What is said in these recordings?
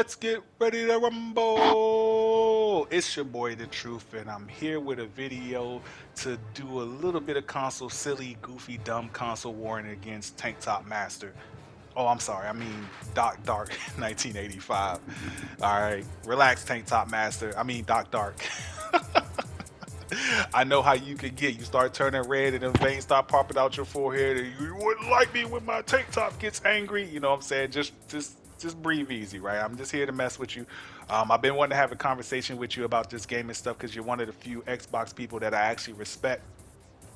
Let's get ready to rumble. It's your boy The Truth, and I'm here with a video to do a little bit of console silly, goofy, dumb console warring against Tank Top Master. Oh, I'm sorry. I mean Doc Dark 1985. All right, relax, Tank Top Master. I mean Doc Dark. I know how you can get. You start turning red and them veins start popping out your forehead, and you wouldn't like me when my tank top gets angry. You know what I'm saying? Just breathe easy, right? I'm just here to mess with you. I've been wanting to have a conversation with you about this game and stuff because you're one of the few Xbox people that I actually respect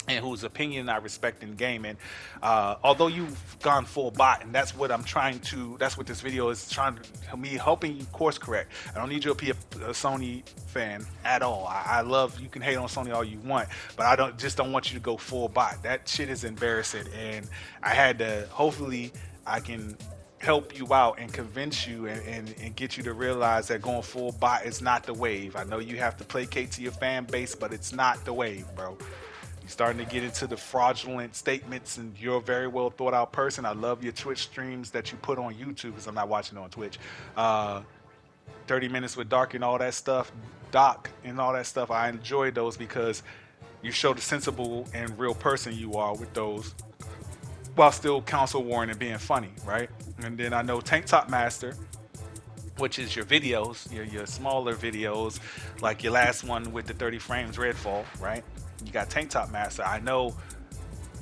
and whose opinion I respect in gaming. Although you've gone full bot, and that's what I'm trying to. That's what this video is trying to me helping you course correct. I don't need you to be a Sony fan at all. I love you can hate on Sony all you want, but I don't want you to go full bot. That shit is embarrassing, and I had to. Hopefully, I can help you out and convince you and get you to realize that going full bot is not the wave. I know you have to placate to your fan base, but it's not the wave, bro. You're starting to get into the fraudulent statements, and you're a very well thought out person. I love your Twitch streams that you put on YouTube because I'm not watching on Twitch. 30 Minutes with Dark and all that stuff, Doc and all that stuff. I enjoy those because you show the sensible and real person you are with those while still console warring and being funny, right? And then I know Tank Top Master, which is your videos, your smaller videos, like your last one with the 30 frames Redfall, right? You got Tank Top Master. I know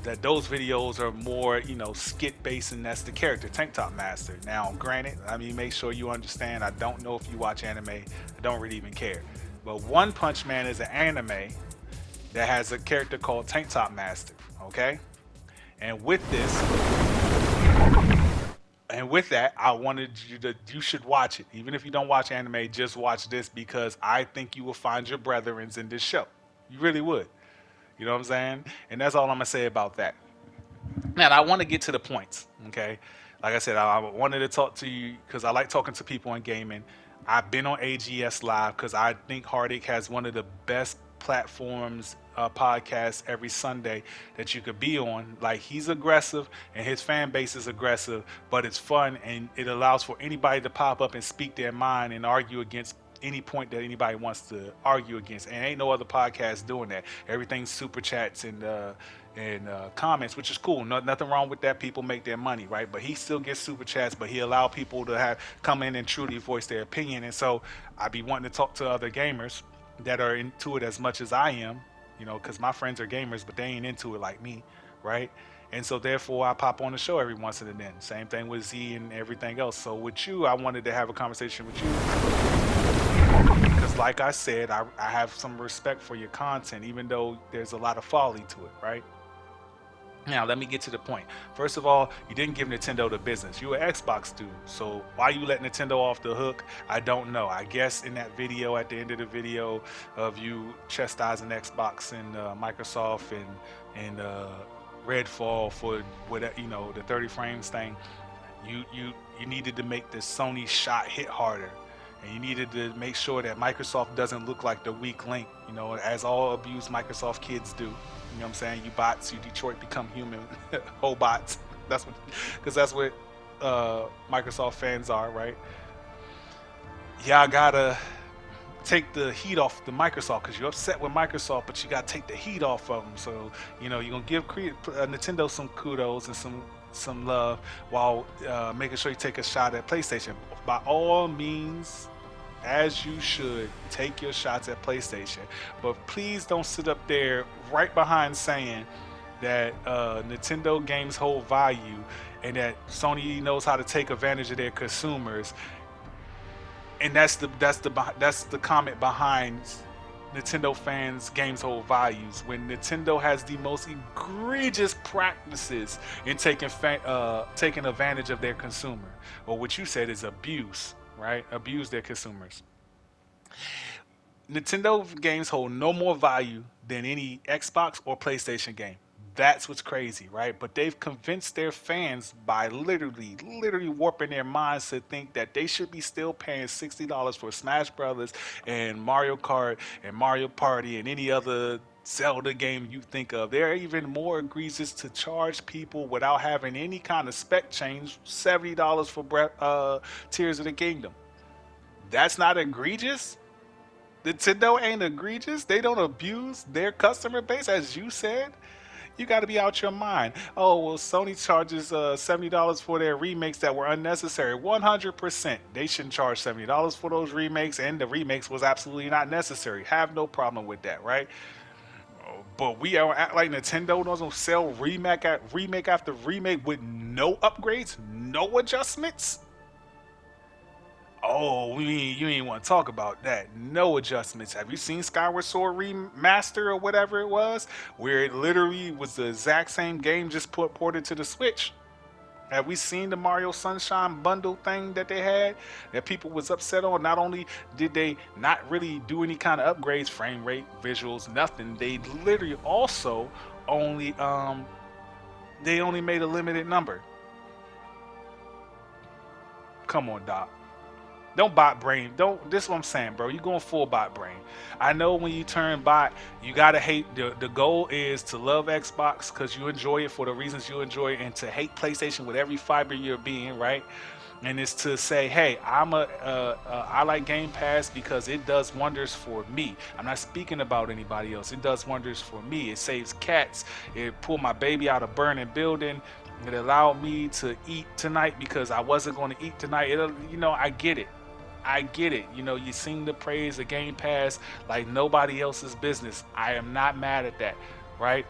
that those videos are more, skit based, and that's the character, Tank Top Master. Now, granted, I mean, make sure you understand, I don't know if you watch anime, I don't really even care. But One Punch Man is an anime that has a character called Tank Top Master, okay? And with this, and with that, I wanted you should watch it. Even if you don't watch anime, just watch this because I think you will find your brethrens in this show. You really would. You know what I'm saying? And that's all I'm going to say about that. Now, I want to get to the points, okay? Like I said, I wanted to talk to you because I like talking to people in gaming. I've been on AGS Live because I think Heartache has one of the best platforms, podcasts every Sunday that you could be on. Like, he's aggressive and his fan base is aggressive, but it's fun and it allows for anybody to pop up and speak their mind and argue against any point that anybody wants to argue against, and ain't no other podcast doing that. Everything's super chats and comments, which is cool. Nothing wrong with that. People make their money, right? But he still gets super chats, but he allow people to have come in and truly voice their opinion. And so I be wanting to talk to other gamers that are into it as much as I am, because my friends are gamers, but they ain't into it like me, right? And so therefore I pop on the show every once and then. Same thing with Z and everything else. So with you, I wanted to have a conversation with you because like I said, I have some respect for your content, even though there's a lot of folly to it, right? Now, let me get to the point. First of all, you didn't give Nintendo the business. You're an Xbox dude. So why you let Nintendo off the hook? I don't know. I guess in that video, at the end of the video of you chastising Xbox and Microsoft and Redfall for what the 30 frames thing, you needed to make the Sony shot hit harder. And you needed to make sure that Microsoft doesn't look like the weak link, as all abused Microsoft kids do. You know what I'm saying? You bots, you Detroit become human, whole bots. That's what Microsoft fans are, right? Yeah, I gotta take the heat off the Microsoft because you're upset with Microsoft, but you gotta take the heat off of them. So you're gonna give Nintendo some kudos and some love while making sure you take a shot at PlayStation. By all means, as you should, take your shots at PlayStation, but please don't sit up there right behind saying that Nintendo games hold value and that Sony knows how to take advantage of their consumers. And that's the comment behind Nintendo fans games hold values when Nintendo has the most egregious practices in taking advantage of their consumer, or what you said is abuse, right? Abuse their consumers. Nintendo games hold no more value than any Xbox or PlayStation game. That's what's crazy, right? But they've convinced their fans by literally warping their minds to think that they should be still paying $60 for Smash Brothers and Mario Kart and Mario Party and any other Zelda game you think of. They're even more egregious to charge people without having any kind of spec change $70 for Tears of the Kingdom. That's not egregious. Nintendo ain't egregious. They don't abuse their customer base, as you said. You got to be out your mind. Oh well, Sony charges $70 for their remakes that were unnecessary. 100%, they shouldn't charge $70 for those remakes, and the remakes was absolutely not necessary. Have no problem with that, right? But we are act like Nintendo doesn't sell remake after remake with no upgrades, no adjustments. Oh, you ain't want to talk about that. No adjustments. Have you seen Skyward Sword Remaster or whatever it was, where it literally was the exact same game just ported to the Switch? Have we seen the Mario Sunshine bundle thing that they had that people was upset on? Not only did they not really do any kind of upgrades, frame rate, visuals, nothing. They literally also only they only made a limited number. Come on, Doc. Don't bot brain. Don't. This is what I'm saying, bro. You going full bot brain. I know when you turn bot, you gotta hate. The goal is to love Xbox because you enjoy it for the reasons you enjoy it, and to hate PlayStation with every fiber of your being, right? And it's to say, hey, I like Game Pass because it does wonders for me. I'm not speaking about anybody else. It does wonders for me. It saves cats. It pulled my baby out of burning building. It allowed me to eat tonight because I wasn't going to eat tonight. I get it. I get it. You sing the praise of Game Pass like nobody else's business. I am not mad at that, right?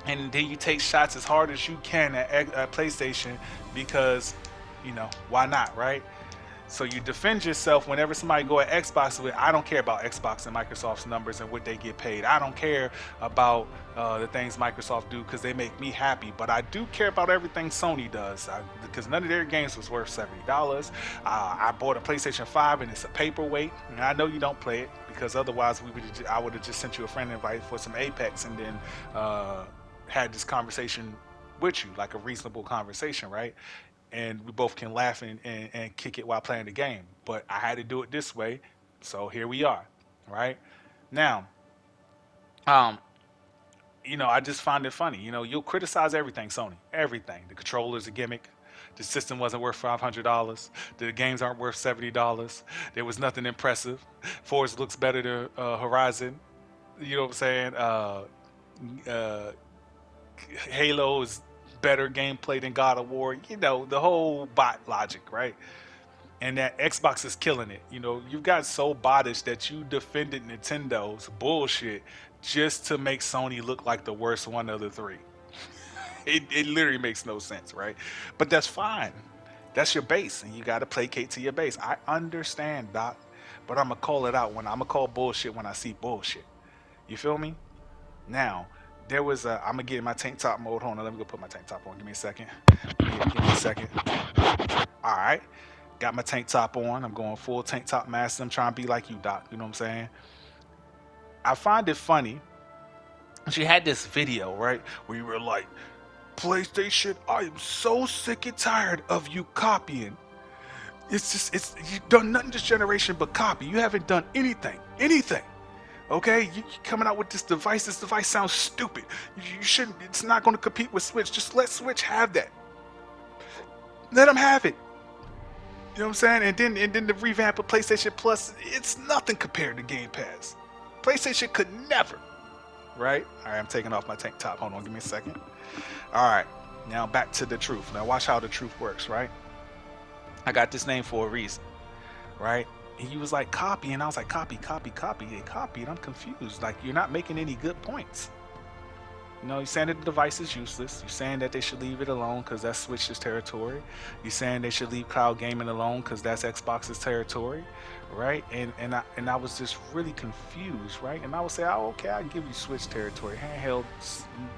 And then you take shots as hard as you can at PlayStation because, why not, right? So you defend yourself whenever somebody go at Xbox with. I don't care about Xbox and Microsoft's numbers and what they get paid. I don't care about the things Microsoft do because they make me happy. But I do care about everything Sony does because none of their games was worth $70. I bought a PlayStation 5 and it's a paperweight. And I know you don't play it because otherwise I would have just sent you a friend invite for some Apex and then had this conversation with you, like a reasonable conversation, right? And we both can laugh and kick it while playing the game. But I had to do it this way, so here we are, right? Now, um, I just find it funny. You'll criticize everything, Sony, everything. The controller's a gimmick. The system wasn't worth $500. The games aren't worth $70. There was nothing impressive. Forza looks better than Horizon. You know what I'm saying? Uh, Halo is better gameplay than God of War. The whole bot logic, right? And that Xbox is killing it. You've got so bottish that you defended Nintendo's bullshit just to make Sony look like the worst one of the three. It literally makes no sense, right? But that's fine. That's your base, and you got to placate to your base. I understand, Doc, but I'm gonna call it out when I'm gonna call bullshit when I see bullshit. You feel me? Now, there was a. I'm gonna get in my tank top mode. Hold on, let me go put my tank top on. Give me a second. Give me a second. All right, got my tank top on. I'm going full tank top master. I'm trying to be like you, Doc. You know what I'm saying? I find it funny. She had this video, right, where you were like, PlayStation, I am so sick and tired of you copying. You've done nothing this generation but copy. You haven't done anything. Okay, you coming out with this device. This device sounds stupid. You shouldn't. It's not going to compete with Switch. Just let Switch have that. Let them have it. You know what I'm saying? And then the revamp of PlayStation Plus. It's nothing compared to Game Pass. PlayStation could never. Right? All right, I'm taking off my tank top. Hold on, give me a second. All right, now back to the truth. Now watch how the truth works. Right? I got this name for a reason. Right? And he was like, copy. And I was like, copy. They copied. I'm confused. Like, you're not making any good points. You're saying that the device is useless. You're saying that they should leave it alone because that's Switch's territory. You're saying they should leave cloud gaming alone because that's Xbox's territory, right? And I was just really confused, right? And I would say, oh, okay, I give you Switch territory. Handheld,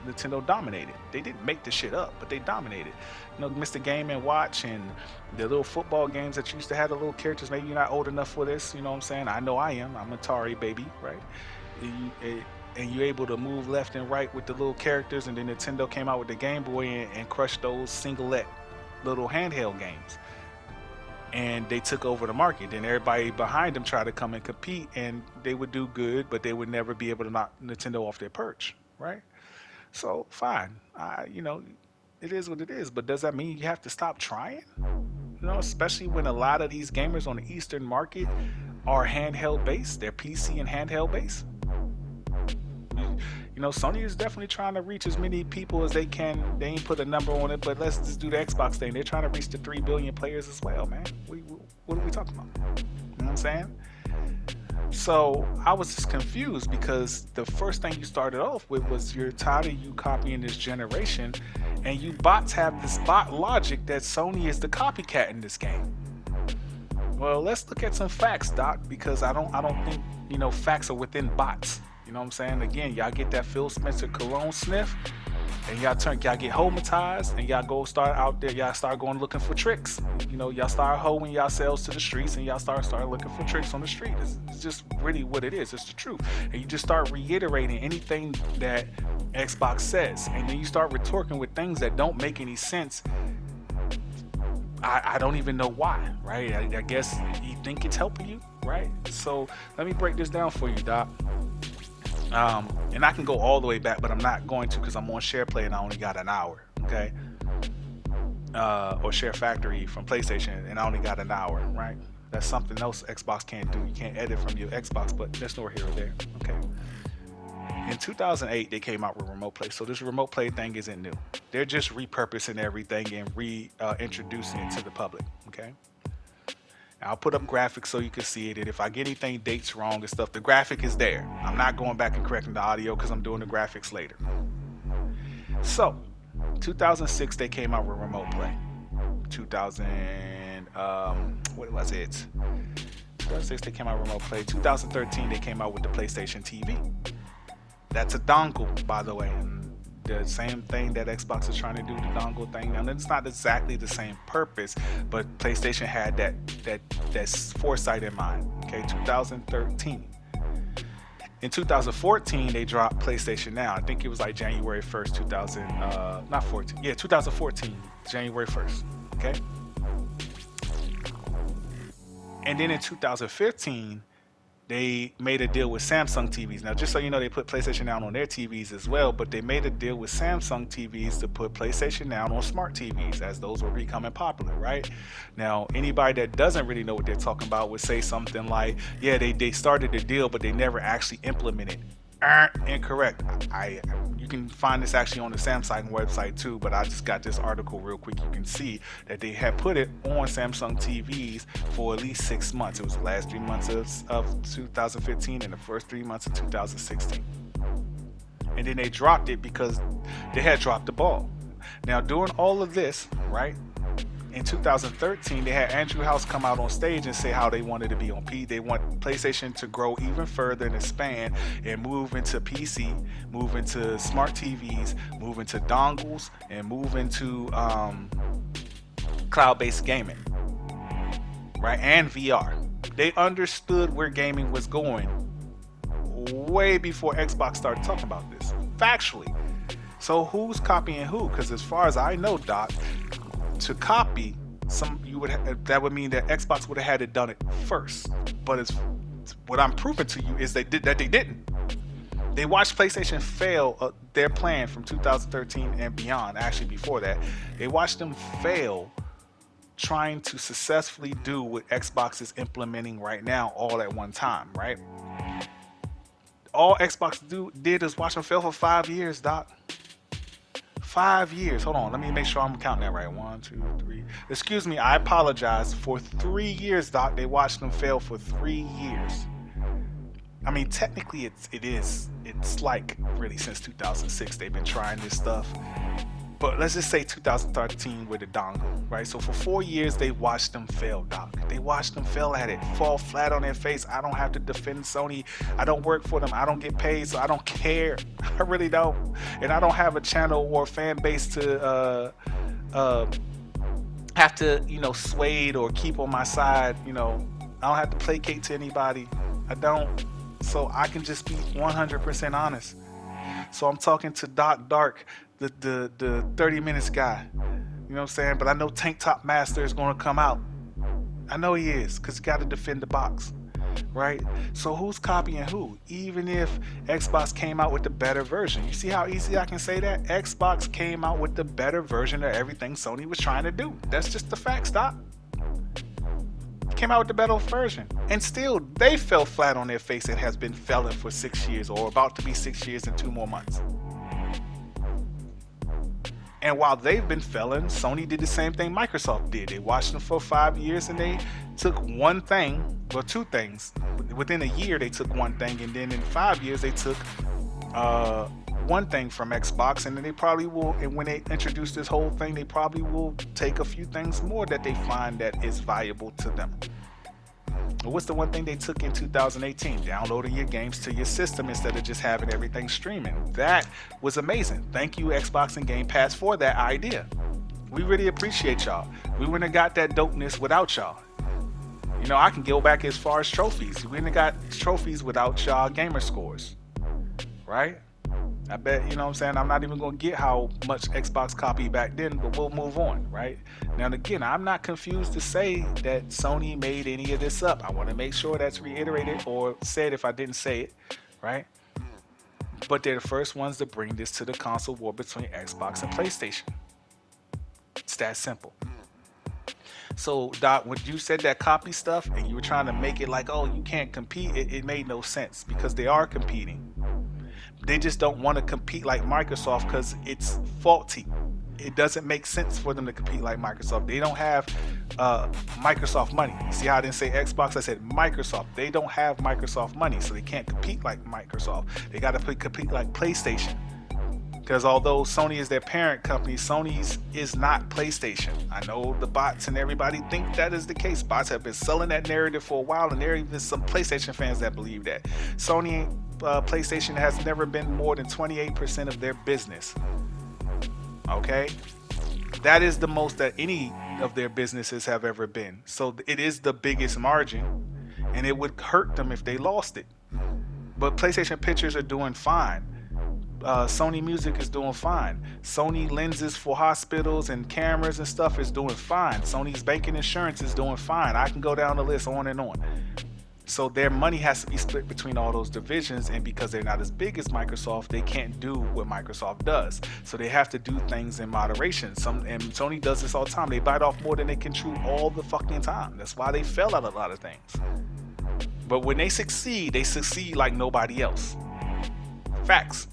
Nintendo dominated. They didn't make the shit up, but they dominated. Mr. Game and Watch and the little football games that you used to have the little characters. Maybe you're not old enough for this. You know what I'm saying? I know I am. I'm Atari baby, right? And you're able to move left and right with the little characters, and then Nintendo came out with the Game Boy and crushed those singlet little handheld games, and they took over the market. Then everybody behind them tried to come and compete, and they would do good, but they would never be able to knock Nintendo off their perch, right? So fine, it is what it is. But does that mean you have to stop trying? especially when a lot of these gamers on the Eastern market are handheld based, they're PC and handheld based. Sony is definitely trying to reach as many people as they can. They ain't put a number on it, but let's just do the Xbox thing. They're trying to reach the 3 billion players as well, man. What are we talking about? You know what I'm saying? So I was just confused because the first thing you started off with was you're tired of you copying this generation, and you bots have this bot logic that Sony is the copycat in this game. Well, let's look at some facts, Doc, because I don't think facts are within bots. You know what I'm saying? Again, y'all get that Phil Spencer cologne sniff, and y'all get homatized, and y'all go start out there. Y'all start going looking for tricks. Y'all start hoeing yourselves to the streets, and y'all start looking for tricks on the street. It's just really what it is. It's the truth, and you just start reiterating anything that Xbox says, and then you start retorting with things that don't make any sense. I don't even know why, right? I guess you think it's helping you, right? So let me break this down for you, Doc. And I can go all the way back, but I'm not going to because I'm on Share Play and I only got an hour, okay? Or Share Factory from PlayStation and I only got an hour, right? That's something else Xbox can't do. You can't edit from your Xbox, but that's nowhere here or there, okay? In 2008, they came out with Remote Play, so this Remote Play thing isn't new. They're just repurposing everything and reintroducing it to the public, okay? I'll put up graphics so you can see it, and if I get anything dates wrong and stuff, the graphic is there. I'm not going back and correcting the audio because I'm doing the graphics later. So, 2006 they came out with Remote Play. 2006 they came out with Remote Play. 2013 they came out with the PlayStation TV. That's a dongle, by the way. The same thing that Xbox is trying to do, the dongle thing. And it's not exactly the same purpose, but PlayStation had that foresight in mind. Okay, 2013. In 2014, they dropped PlayStation Now. I think it was like January 1st, 2014, January 1st. Okay. And then in 2015, they made a deal with Samsung TVs. Now, just so you know, they put PlayStation Now on their TVs as well, but they made a deal with Samsung TVs to put PlayStation Now on smart TVs as those were becoming popular, right? Now, anybody that doesn't really know what they're talking about would say something like, yeah, they started the deal, but they never actually implemented. Incorrect. You can find this actually on the Samsung website too, but I just got this article real quick. You can see that they had put it on Samsung TVs for at least 6 months. It was the last 3 months of 2015 and the first 3 months of 2016. And then they dropped it because they had dropped the ball. Now, during all of this, right, in 2013, they had Andrew House come out on stage and say how they wanted to be on P. They want PlayStation to grow even further and expand and move into PC, move into smart TVs, move into dongles, and move into cloud-based gaming, right? And VR. They understood where gaming was going way before Xbox started talking about this, factually. So who's copying who? Because as far as I know, Doc, to copy that would mean that Xbox would have had it done it first. But it's what I'm proving to you is they didn't. They watched PlayStation fail their plan from 2013 and beyond. Actually, before that, they watched them fail trying to successfully do what Xbox is implementing right now, all at one time. Right? All Xbox did is watch them fail for 5 years, Doc. 5 years. Hold on. Let me make sure I'm counting that right. 1, 2, 3. Excuse me. I apologize. For 3 years, Doc. They watched them fail for 3 years. I mean, technically, it's like really since 2006 they've been trying this stuff. But let's just say 2013 with the dongle, right? So for 4 years, they watched them fail, Doc. They watched them fail at it, fall flat on their face. I don't have to defend Sony. I don't work for them. I don't get paid, so I don't care. I really don't. And I don't have a channel or fan base to have to, sway or keep on my side. I don't have to placate to anybody. I don't. So I can just be 100% honest. So I'm talking to Doc Dark, the 30 minutes guy. You know what I'm saying? But I know Tank Top Master is going to come out. I know he is, because he got to defend the box. Right? So who's copying who? Even if Xbox came out with the better version. You see how easy I can say that? Xbox came out with the better version of everything Sony was trying to do. That's just the facts, Doc. came out with the better version, and still they fell flat on their face and has been failing for 6 years, or about to be 6 years and 2 more months. And while they've been failing, Sony did the same thing Microsoft did. They watched them for 5 years and they took one thing, well, two things. Within a year, they took one thing, and then in 5 years, they took one thing from Xbox, and then they probably will, and when they introduce this whole thing, they probably will take a few things more that they find that is valuable to them. What's the one thing they took in 2018? Downloading your games to your system instead of just having everything streaming. That was amazing. Thank you, Xbox and Game Pass, for that idea. We really appreciate y'all. We wouldn't have got that dopeness without y'all. You know, I can go back as far as trophies. We wouldn't have got trophies without y'all gamer scores. Right? I bet, you know what I'm saying, I'm not even going to get how much Xbox copied back then, but we'll move on, right? Now, again, I'm not confused to say that Sony made any of this up. I want to make sure that's reiterated or said if I didn't say it, right? But they're the first ones to bring this to the console war between Xbox and PlayStation. It's that simple. So, Doc, when you said that copy stuff and you were trying to make it like, oh, you can't compete, it made no sense because they are competing. They just don't want to compete like Microsoft because it's faulty. It doesn't make sense for them to compete like Microsoft. They don't have Microsoft money. See how I didn't say Xbox? I said Microsoft. They don't have Microsoft money, so they can't compete like Microsoft. They got to compete like PlayStation. Because although Sony is their parent company, Sony's is not PlayStation. I know the bots and everybody think that is the case. Bots have been selling that narrative for a while, and there are even some PlayStation fans that believe that. Sony PlayStation has never been more than 28% of their business. Okay? That is the most that any of their businesses have ever been. So it is the biggest margin, and it would hurt them if they lost it. But PlayStation Pictures are doing fine. Sony Music is doing fine. Sony lenses for hospitals and cameras and stuff is doing fine. Sony's banking insurance is doing fine. I can go down the list on and on. So their money has to be split between all those divisions, and because they're not as big as Microsoft, they can't do what Microsoft does. So they have to do things in moderation. And Sony does this all the time. They bite off more than they can chew all the fucking time. That's why they fail at a lot of things. But when they succeed like nobody else. Facts.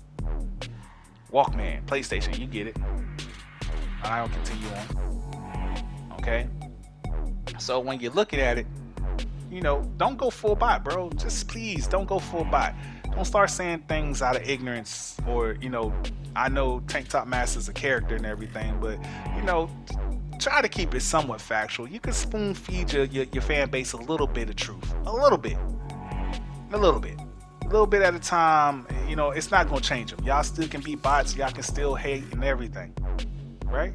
Walkman, PlayStation, you get it. I don't continue on. Okay? So when you're looking at it, you know, don't go full bot, bro. Just please don't go full bot. Don't start saying things out of ignorance or, you know, I know Tank Top Master's a character and everything, but, you know, try to keep it somewhat factual. You can spoon feed your fan base a little bit of truth. A little bit. A little bit. A little bit at a time. You know, it's not going to change them. Y'all still can be bots. Y'all can still hate and everything. Right?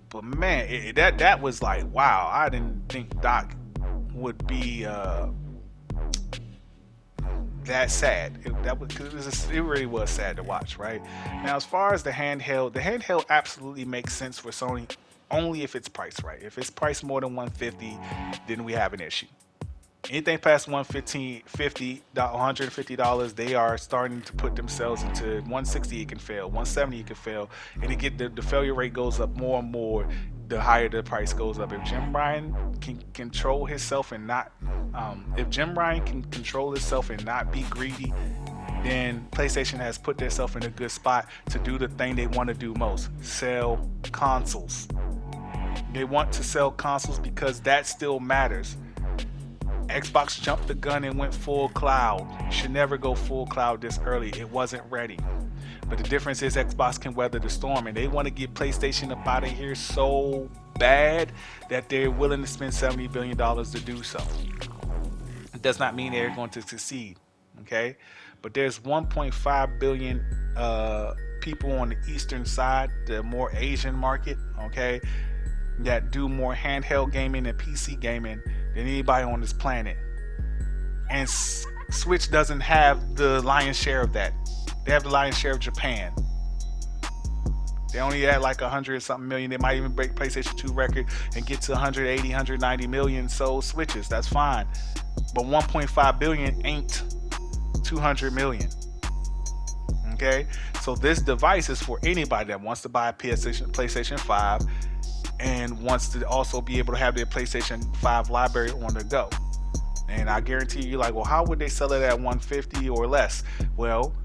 But man, that was like, wow. I didn't think Doc would be that sad. It really was sad to watch, right? Now, as far as the handheld absolutely makes sense for Sony only if it's priced right. If it's priced more than $150, then we have an issue. Anything past $150, they are starting to put themselves into $160. It can fail, $170. It can fail, and the failure rate goes up more and more. The higher the price goes up. If Jim Ryan can control himself and not, be greedy, then PlayStation has put themselves in a good spot to do the thing they want to do most: sell consoles. They want to sell consoles because that still matters. Xbox jumped the gun and went full cloud. You should never go full cloud this early. It wasn't ready. But the difference is Xbox can weather the storm, and they want to get PlayStation up out of here so bad that they're willing to spend $70 billion to do so. It does not mean they're going to succeed, okay? But there's 1.5 billion people on the eastern side, the more Asian market, okay, that do more handheld gaming and PC gaming than anybody on this planet. And Switch doesn't have the lion's share of that. They have the lion's share of Japan. They only at like 100 something million. They might even break PlayStation 2 record and get to 180, 190 million sold Switches. That's fine. But 1.5 billion ain't 200 million. Okay? So this device is for anybody that wants to buy a PlayStation 5 and wants to also be able to have their PlayStation 5 library on the go. And I guarantee you, like, well, how would they sell it at 150 or less? Well,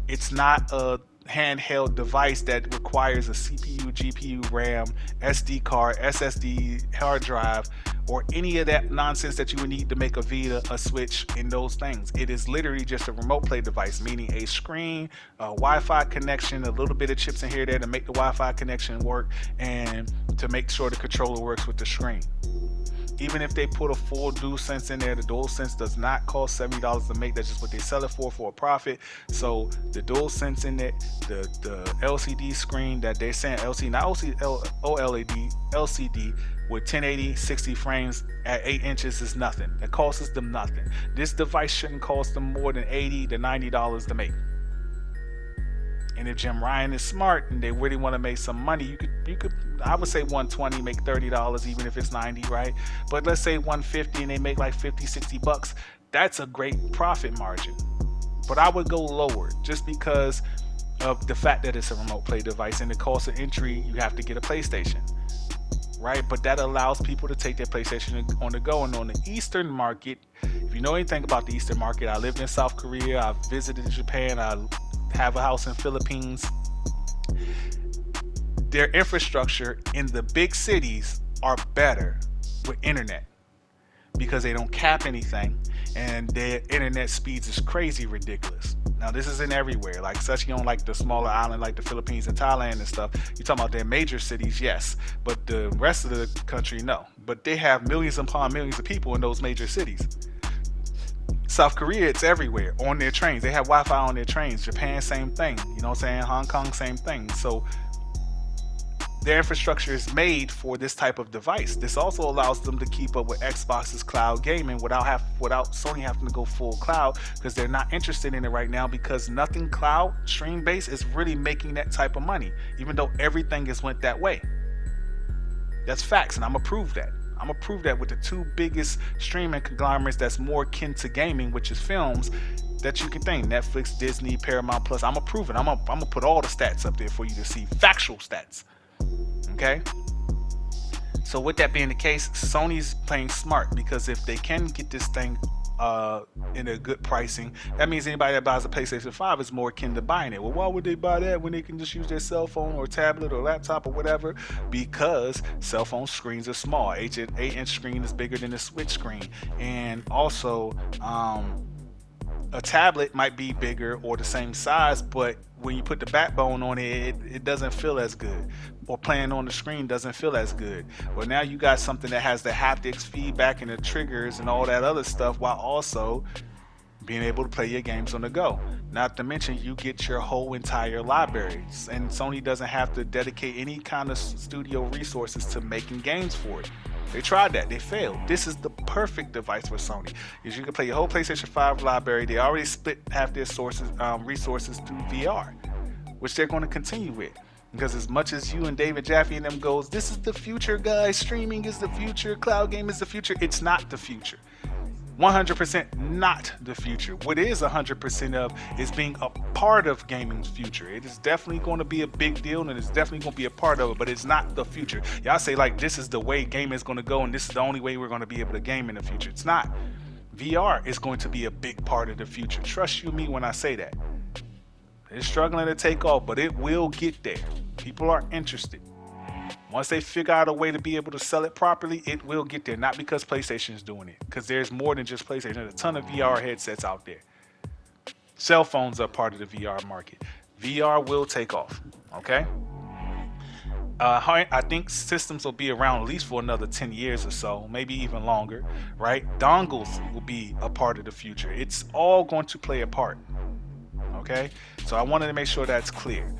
it's not a handheld device that requires a CPU, GPU, RAM, SD card, SSD, hard drive, or any of that nonsense that you would need to make a Vita, a Switch, and those things. It is literally just a remote play device, meaning a screen, a Wi-Fi connection, a little bit of chips in here there to make the Wi-Fi connection work, and to make sure the controller works with the screen. Even if they put a full DualSense in there, the DualSense does not cost $70 to make. That's just what they sell it for a profit. So the DualSense in it, the LCD screen that they're saying LCD, not OLED, LCD with 1080 60 frames at 8 inches is nothing. That costs them nothing. This device shouldn't cost them more than $80 to $90 to make. And if Jim Ryan is smart and they really want to make some money, you could I would say 120, make $30 even if it's 90, right? But let's say 150 and they make like 50, 60 bucks. That's a great profit margin. But I would go lower just because of the fact that it's a remote play device and the cost of entry, you have to get a PlayStation, right? But that allows people to take their PlayStation on the go. And on the Eastern market, if you know anything about the Eastern market, I lived in South Korea, I visited Japan, I have a house in Philippines. Their infrastructure in the big cities are better with internet because they don't cap anything and their internet speeds is crazy ridiculous. Now this isn't everywhere, like especially on like the smaller island like the Philippines and Thailand and stuff. You're talking about their major cities, yes, but the rest of the country, no. But they have millions upon millions of people in those major cities. South Korea, it's everywhere on their trains. They have Wi-Fi on their trains. Japan, same thing. You know what I'm saying? Hong Kong, same thing. So their infrastructure is made for this type of device. This also allows them to keep up with Xbox's cloud gaming without Sony having to go full cloud, because they're not interested in it right now, because nothing cloud stream based is really making that type of money, even though everything has went that way. That's facts, and I'm gonna prove that. I'm gonna prove that with the two biggest streaming conglomerates that's more akin to gaming, which is films, that you can think: Netflix, Disney, Paramount Plus. I'm gonna prove it. I'm gonna put all the stats up there for you to see, factual stats. Okay. So with that being the case, Sony's playing smart, because if they can get this thing in a good pricing, that means anybody that buys a PlayStation 5 is more akin to buying it. Well, why would they buy that when they can just use their cell phone or tablet or laptop or whatever? Because cell phone screens are small. 8-inch screen is bigger than a Switch screen, and also a tablet might be bigger or the same size, but when you put the backbone on it, it doesn't feel as good, or playing on the screen doesn't feel as good. Well, now you got something that has the haptics, feedback, and the triggers and all that other stuff, while also being able to play your games on the go. Not to mention, you get your whole entire library, and Sony doesn't have to dedicate any kind of studio resources to making games for it. They tried that, they failed. This is the perfect device for Sony, is you can play your whole PlayStation 5 library. They already split half their resources through VR, which they're going to continue with. Because as much as you and David Jaffe and them goes, this is the future, guys, streaming is the future, cloud game is the future, it's not the future. 100% not the future. What is 100% of is being a part of gaming's future. It is definitely going to be a big deal, and it's definitely going to be a part of it, but it's not the future. Y'all say like this is the way gaming is going to go, and this is the only way we're going to be able to game in the future. It's not. VR is going to be a big part of the future. Trust you me when I say that. It's struggling to take off, but it will get there. People are interested. Once they figure out a way to be able to sell it properly, it will get there. Not because PlayStation is doing it, because there's more than just PlayStation. There's a ton of VR headsets out there. Cell phones are part of the VR market. VR will take off, okay? I think systems will be around at least for another 10 years or so, maybe even longer, right? Dongles will be a part of the future. It's all going to play a part, okay? So I wanted to make sure that's clear.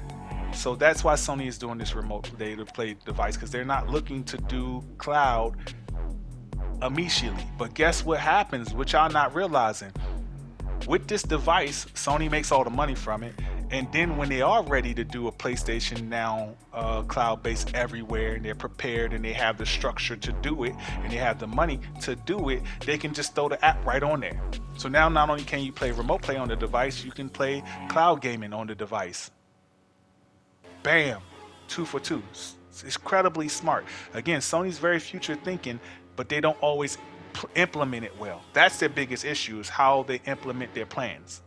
So that's why Sony is doing this remote play device, because they're not looking to do cloud immediately. But guess what happens, which y'all not realizing? With this device, Sony makes all the money from it, and then when they are ready to do a PlayStation Now cloud-based everywhere, and they're prepared and they have the structure to do it, and they have the money to do it, they can just throw the app right on there. So now not only can you play remote play on the device, you can play cloud gaming on the device. Bam, 2 for 2. It's incredibly smart. Again, Sony's very future thinking, but they don't always implement it well. That's their biggest issue, is how they implement their plans.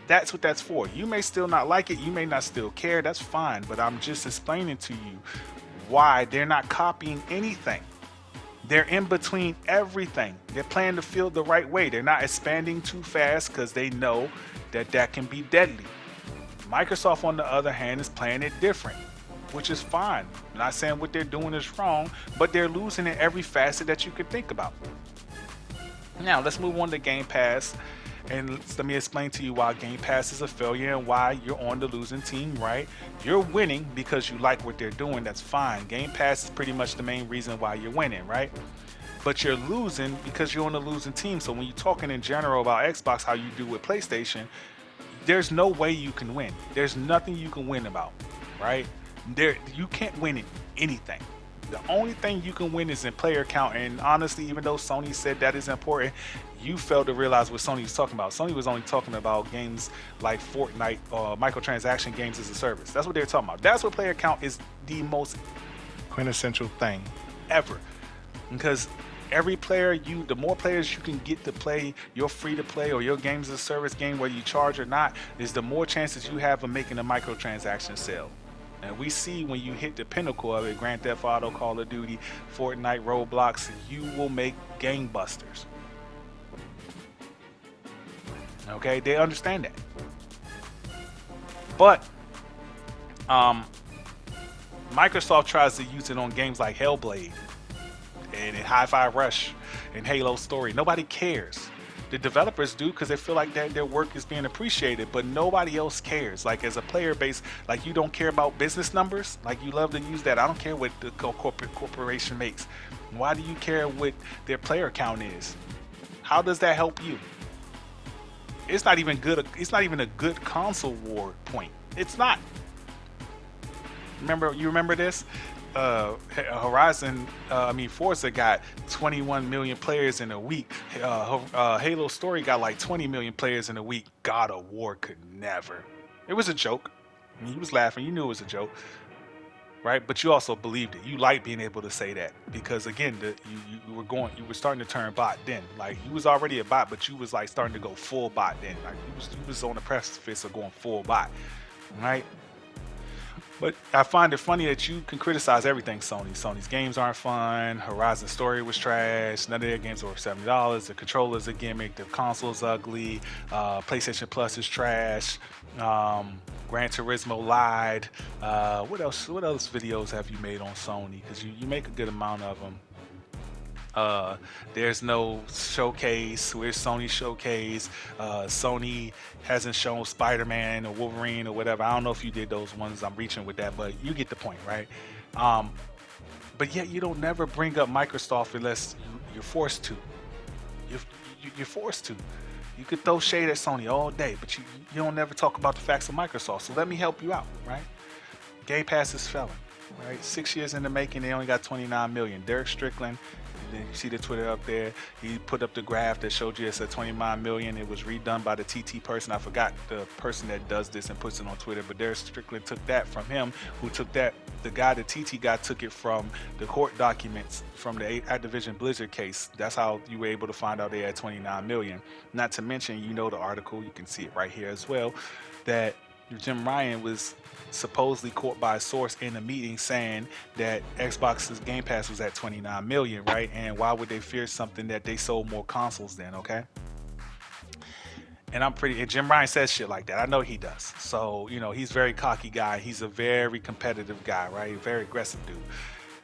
That's what that's for. You may still not like it, you may not still care, that's fine, but I'm just explaining to you why they're not copying anything. They're in between everything. They're playing the field the right way. They're not expanding too fast because they know that that can be deadly. Microsoft, on the other hand, is playing it different, which is fine. I'm not saying what they're doing is wrong, but they're losing in every facet that you could think about. Now, let's move on to Game Pass, and let me explain to you why Game Pass is a failure and why you're on the losing team, right? You're winning because you like what they're doing. That's fine. Game Pass is pretty much the main reason why you're winning, right? But you're losing because you're on the losing team. So when you're talking in general about Xbox, how you do with PlayStation, there's no way you can win. There's nothing you can win about, right? You can't win in anything. The only thing you can win is in player count. And honestly, even though Sony said that is important, you failed to realize what Sony was talking about. Sony was only talking about games like Fortnite or microtransaction games as a service. That's what they're talking about. That's what player count is, the most quintessential thing ever. Because every player, the more players you can get to play your free to play or your games as a service game, whether you charge or not, is the more chances you have of making a microtransaction sale. And we see when you hit the pinnacle of it, Grand Theft Auto, Call of Duty, Fortnite, Roblox, you will make gangbusters. Okay, they understand that. But Microsoft tries to use it on games like Hellblade and in Hi-Fi Rush and Halo Story. Nobody cares. The developers do because they feel like their work is being appreciated, but nobody else cares. Like, as a player base, like, you don't care about business numbers. Like, you love to use that. I don't care what the corporation makes. Why do you care what their player count is? How does that help you? It's not even good. It's not even a good console war point. It's not. You remember this? Forza got 21 million players in a week. Halo Story got like 20 million players in a week. God of War could never. It was a joke. I mean, he was laughing. You knew it was a joke, right? But you also believed it. You liked being able to say that because, again, you were starting to turn bot then. Like, you was already a bot, but you was like starting to go full bot then. Like, you was on the precipice of going full bot, right? But I find it funny that you can criticize everything Sony. Sony's games aren't fun. Horizon Story was trash. None of their games were $70. The controller's a gimmick. The console's ugly. PlayStation Plus is trash. Gran Turismo lied. What else? What else videos have you made on Sony? Because you make a good amount of them. There's no showcase. Where's Sony showcase? Sony hasn't shown Spider-Man or Wolverine or whatever. I don't know if you did those ones. I'm reaching with that, but you get the point, right? But yet you don't never bring up Microsoft unless you're forced to. You're forced to. You could throw shade at Sony all day, but you don't never talk about the facts of Microsoft. So let me help you out, right? Game Pass is failing, right? 6 years in the making, they only got 29 million. Derek Strickland. Then you see the Twitter up there. He put up the graph that showed you it's at 29 million. It was redone by the TT person. I forgot the person that does this and puts it on Twitter, but Derek Strickland took that from him. Who took that? The guy, the TT guy, took it from the court documents from the Activision Blizzard case. That's how you were able to find out they had 29 million. Not to mention, the article, you can see it right here as well, that Jim Ryan was supposedly caught by a source in a meeting saying that Xbox's Game Pass was at 29 million, right? And why would they fear something that they sold more consoles then, okay? And Jim Ryan says shit like that. I know he does. So, he's a very cocky guy. He's a very competitive guy, right? Very aggressive dude.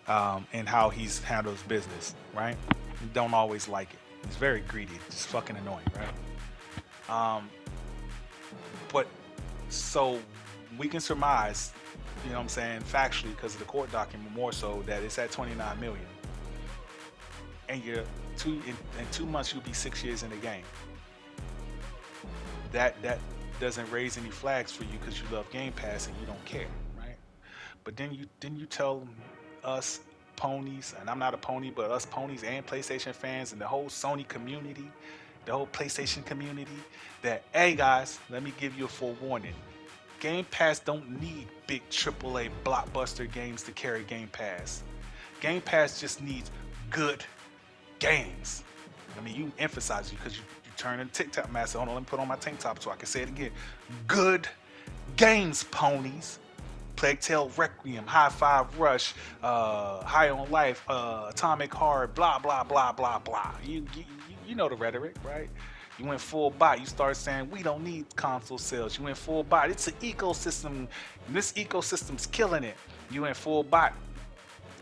And how he's handles business, right? You don't always like it. He's very greedy. It's fucking annoying, right? But so we can surmise, factually, because of the court document more so, that it's at 29 million. And in 2 months you'll be 6 years in the game. That doesn't raise any flags for you because you love Game Pass and you don't care, right? But then you tell us ponies, and I'm not a pony, but us ponies and PlayStation fans and the whole Sony community, the whole PlayStation community, that, hey guys, let me give you a forewarning. Game Pass don't need big AAA blockbuster games to carry Game Pass. Game Pass just needs good games. I mean, you emphasize you because you turn in TikTok master. Hold on, let me put on my tank top so I can say it again. Good games, ponies. Plague Tale Requiem, High Five Rush, High on Life, Atomic Heart, blah blah blah blah blah. You know the rhetoric, right? You went full bot. You started saying we don't need console sales. You went full bot. It's an ecosystem. And this ecosystem's killing it. You went full bot.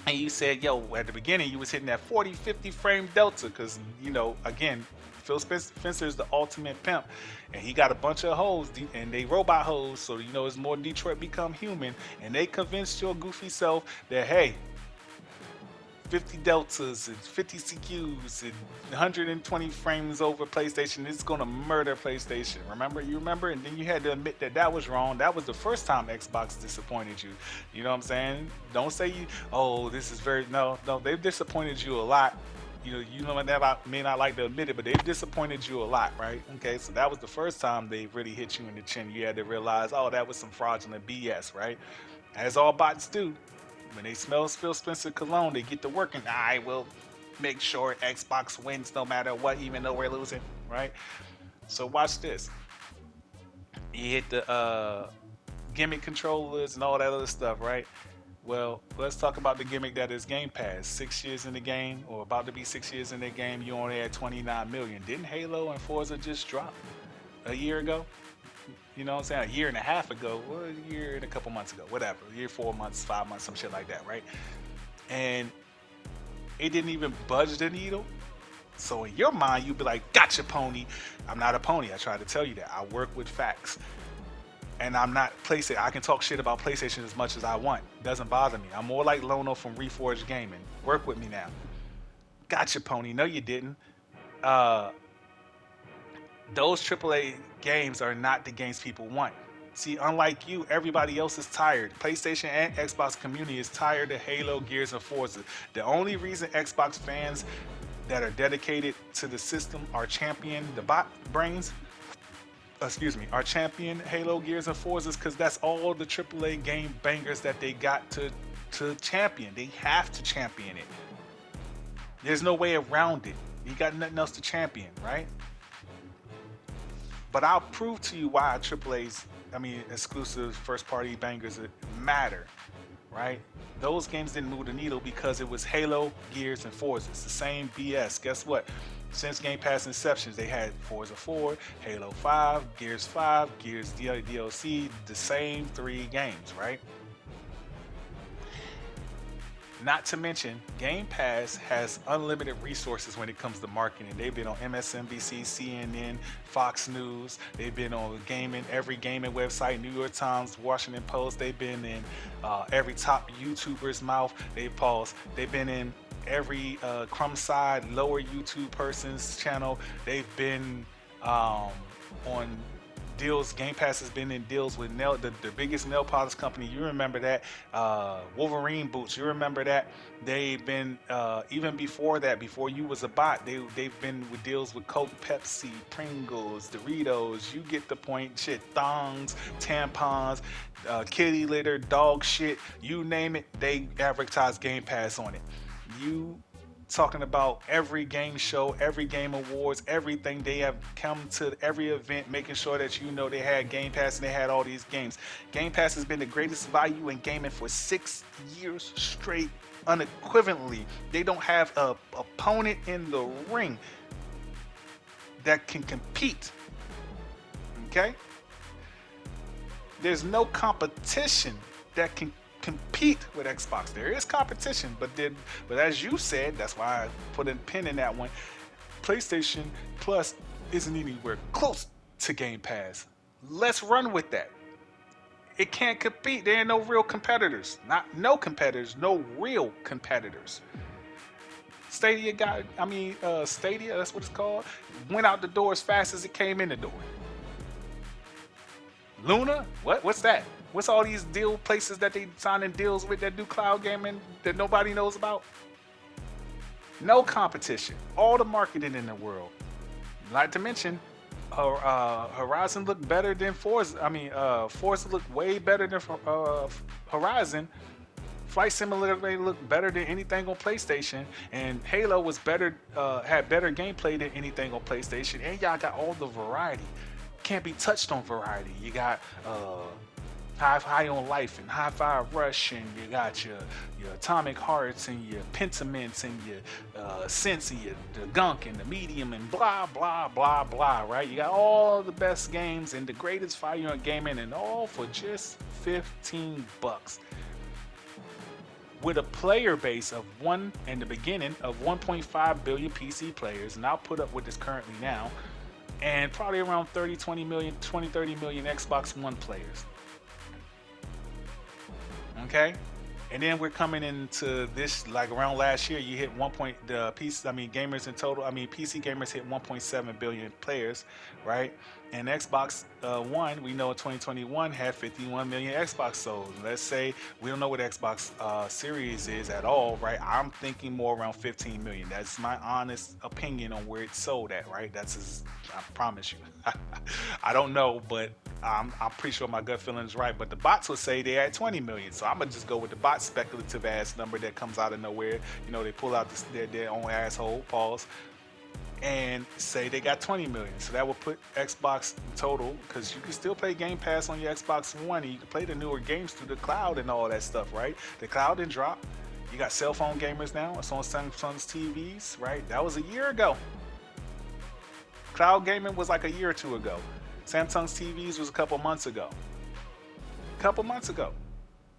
And you said, yo, at the beginning, you was hitting that 40, 50 frame delta. Because, you know, again, Phil Spencer is the ultimate pimp. And he got a bunch of hoes, and they robot hoes. So, you know, it's more Detroit Become Human. And they convinced your goofy self that, hey, 50 deltas and 50 CQs and 120 frames over PlayStation. It's gonna murder PlayStation. Remember? You remember? And then you had to admit that that was wrong. That was the first time Xbox disappointed you. You know what I'm saying? Don't say you. Oh, this is very no. They've disappointed you a lot. You know that I may not like to admit it, but they've disappointed you a lot, right? Okay, so that was the first time they really hit you in the chin. You had to realize, oh, that was some fraudulent BS, right? As all bots do. When they smell Phil Spencer cologne, they get to work and I will make sure Xbox wins no matter what, even though we're losing, right? So watch this. You hit the gimmick controllers and all that other stuff, right? Well, let's talk about the gimmick that is Game Pass. 6 years in the game, or about to be 6 years in the game, you only had 29 million. Didn't Halo and Forza just drop a year ago? You know what I'm saying? A year and a half ago, well, a year and a couple months ago, whatever. A year, 4 months, 5 months, some shit like that, right? And it didn't even budge the needle. So in your mind, you'd be like, gotcha, pony. I'm not a pony. I try to tell you that. I work with facts. And I'm not PlayStation. I can talk shit about PlayStation as much as I want. It doesn't bother me. I'm more like Lono from Reforged Gaming. Work with me now. Gotcha, pony. No, you didn't. Those AAA games are not the games people want. See, unlike you, everybody else is tired. PlayStation and Xbox community is tired of Halo, Gears, and Forza. The only reason Xbox fans that are dedicated to the system are champion the bot brains. Are champion Halo, Gears, and Forza because that's all the AAA game bangers that they got to champion. They have to champion it. There's no way around it. You got nothing else to champion, right? But I'll prove to you why AAA's, exclusive first-party bangers matter, right? Those games didn't move the needle because it was Halo, Gears, and Forza. It's the same BS. Guess what? Since Game Pass inception, they had Forza 4, Halo 5, Gears 5, Gears DLC, the same 3 games, right? Not to mention, Game Pass has unlimited resources when it comes to marketing. They've been on MSNBC, CNN, Fox News. They've been on every gaming website, New York Times, Washington Post. They've been in every top YouTuber's mouth. They've been in every crumb side, lower YouTube person's channel. They've been on deals. Game Pass has been in deals with the biggest nail polish company. You remember that. Wolverine boots. You remember that. They've been even before that, before you was a bot, they've been with deals with Coke, Pepsi, Pringles, Doritos. You get the point. Shit, thongs, tampons, kitty litter, dog shit, you name it, they advertise Game Pass on it. You talking about every game show, every game awards, everything. They have come to every event, making sure that you know they had Game Pass and they had all these games. Game Pass has been the greatest value in gaming for 6 years straight, unequivocally. They don't have a opponent in the ring that can compete. Okay? There's no competition that can compete with Xbox. There is competition, but as you said, that's why I put a pin in that one. PlayStation Plus isn't anywhere close to Game Pass. Let's run with that. It can't compete. There are no real competitors. No real competitors. Stadia, that's what it's called, went out the door as fast as it came in the door. Luna? What's that? What's all these deal places that they signing deals with that do cloud gaming that nobody knows about? No competition. All the marketing in the world. Not to mention, Horizon looked better than Forza. I mean, Forza looked way better than Horizon. Flight Simulator looked better than anything on PlayStation, and Halo was better, had better gameplay than anything on PlayStation. And y'all got all the variety. Can't be touched on variety. You got High on Life and Hi-Fi Rush, and you got your Atomic Hearts and your Pentiments and your Sense and your the Gunk and the Medium and blah blah blah blah. Right? You got all the best games and the greatest value on gaming, and all for just $15. With a player base of one in the beginning of 1.5 billion PC players, and I'll put up with this currently now, and probably around 30 million Xbox One players. Okay, and then we're coming into this like around last year. You hit the PC. I mean, gamers in total. I mean, PC gamers hit 1.7 billion players, right? And Xbox One, we know in 2021 had 51 million Xbox sold. Let's say we don't know what Xbox Series is at all, right? I'm thinking more around 15 million. That's my honest opinion on where it's sold at, right? I promise you. I don't know, but I'm pretty sure my gut feeling is right. But the bots will say they're at 20 million. So I'm going to just go with the bot speculative ass number that comes out of nowhere. You know, they pull out their own asshole, pause, and say they got 20 million. So that would put Xbox in total, because you can still play Game Pass on your Xbox One, and you can play the newer games through the cloud and all that stuff, right? The cloud didn't drop. You got cell phone gamers now. It's on Samsung's TVs, right? That was a year ago. Cloud gaming was like a year or two ago. Samsung's TVs was a couple months ago.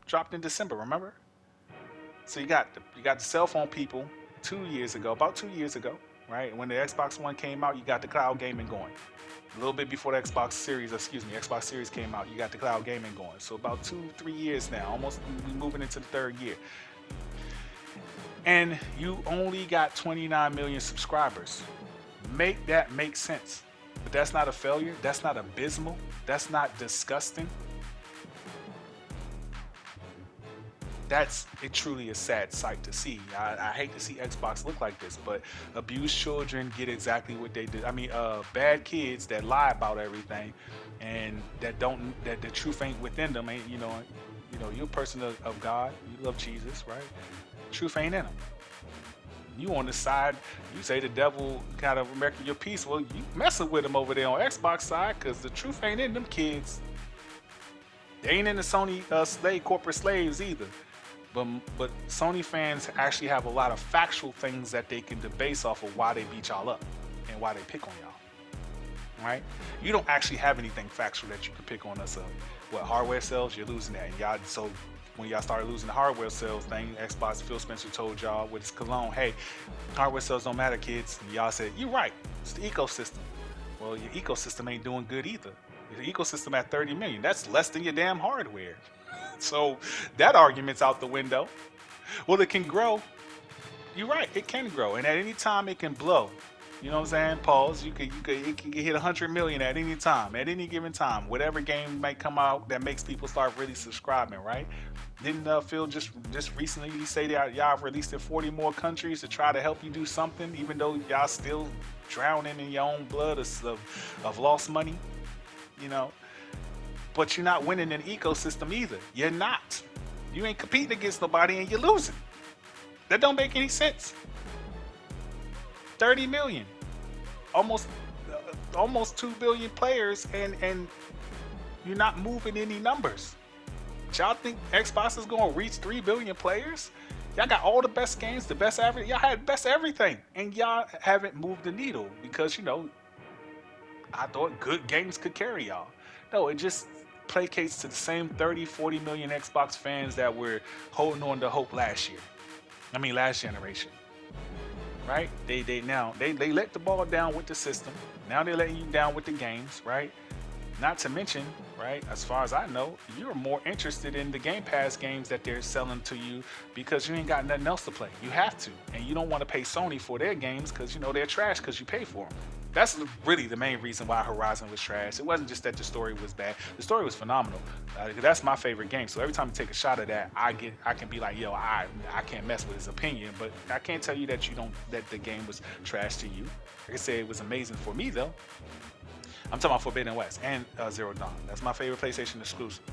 Dropped in December, remember? So you got the cell phone people about 2 years ago, right? When the Xbox One came out, you got the cloud gaming going. A little bit before the Xbox Series came out, you got the cloud gaming going. So about 2-3 years now, almost moving into the third year. And you only got 29 million subscribers. Make that make sense. But that's not a failure. That's not abysmal. That's not disgusting. That's truly a sad sight to see. I hate to see Xbox look like this, but abused children get exactly what they did. I mean, bad kids that lie about everything, and that the truth ain't within them. Ain't you're a person of God. You love Jesus, right? Truth ain't in them. You on the side, you say the devil kind of making your peace. Well, you messing with them over there on Xbox side, because the truth ain't in them kids. They ain't in the Sony corporate slaves either. But Sony fans actually have a lot of factual things that they can debase off of why they beat y'all up and why they pick on y'all. Right? You don't actually have anything factual that you can pick on us of. What hardware sales, you're losing that. And y'all, so when y'all started losing the hardware sales thing, Xbox, Phil Spencer told y'all with his cologne, hey, hardware sales don't matter, kids. And y'all said, you're right, it's the ecosystem. Well, your ecosystem ain't doing good either. Your ecosystem at 30 million, that's less than your damn hardware. So that argument's out the window. Well, it can grow. You're right, it can grow, and at any time it can blow. You know what I'm saying? Pause. It can hit 100 million at any time, at any given time. Whatever game might come out that makes people start really subscribing, right? Didn't Phil just recently say that y'all released in 40 more countries to try to help you do something, even though y'all still drowning in your own blood of lost money, you know? But you're not winning an ecosystem either. You're not. You ain't competing against nobody and you're losing. That don't make any sense. 30 million, almost 2 billion players, and you're not moving any numbers. Y'all think Xbox is gonna reach 3 billion players? Y'all got all the best games, the best average. Y'all had best everything, and y'all haven't moved the needle because I thought good games could carry y'all. No, it just placates to the same 30-40 million Xbox fans that were holding on to hope last generation. Right? They let the ball down with the system. Now they're letting you down with the games, right? Not to mention, right, as far as I know, you're more interested in the Game Pass games that they're selling to you because you ain't got nothing else to play. You have to. And you don't want to pay Sony for their games because, they're trash because you pay for them. That's really the main reason why Horizon was trash. It wasn't just that the story was bad. The story was phenomenal. That's my favorite game. So every time you take a shot at that, I can be like, I can't mess with his opinion. But I can't tell you that that the game was trash to you. Like I said, it was amazing for me though. I'm talking about Forbidden West and Zero Dawn. That's my favorite PlayStation exclusive.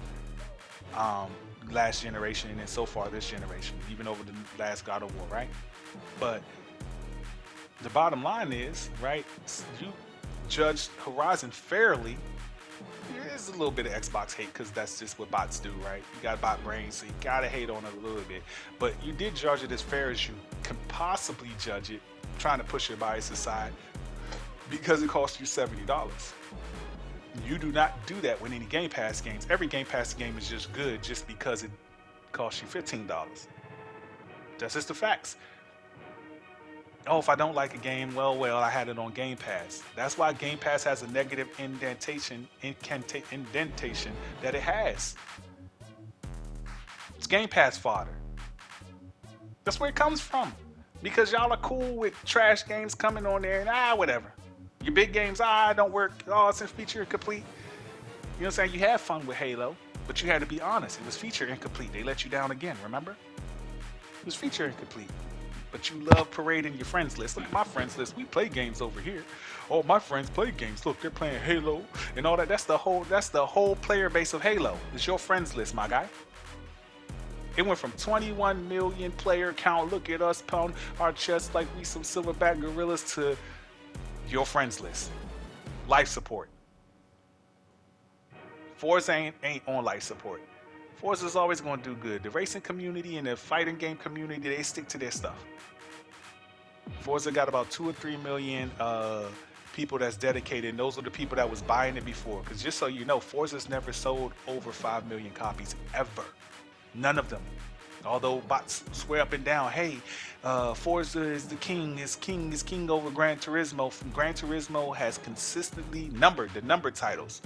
Um, Last generation and so far this generation, even over the last God of War, right? But the bottom line is, right? You judged Horizon fairly. There's a little bit of Xbox hate because that's just what bots do, right? You got bot brains, so you gotta hate on it a little bit. But you did judge it as fair as you can possibly judge it, trying to push your bias aside because it cost you $70. You do not do that with any Game Pass games. Every Game Pass game is just good just because it costs you $15. That's just the facts. Oh, if I don't like a game, well, I had it on Game Pass. That's why Game Pass has a negative indentation that it has. It's Game Pass fodder. That's where it comes from. Because y'all are cool with trash games coming on there and whatever. Your big games, don't work. Oh, it's feature incomplete. You know what I'm saying? You had fun with Halo, but you had to be honest. It was feature incomplete. They let you down again, remember? It was feature incomplete. But you love parading your friends list. Look at my friends list. We play games over here. Oh, my friends play games. Look, they're playing Halo and all that. That's the whole player base of Halo. It's your friends list, my guy. It went from 21 million player count. Look at us pound our chests like we some silverback gorillas to your friends list. Life support. Forza ain't on life support. Forza's always going to do good. The racing community and the fighting game community, they stick to their stuff. Forza got about 2 or 3 million people that's dedicated, and those are the people that was buying it before. Because just so you know, Forza's never sold over 5 million copies, ever. None of them. Although bots swear up and down, hey, Forza is the king, is king over Gran Turismo. Gran Turismo has consistently the number titles.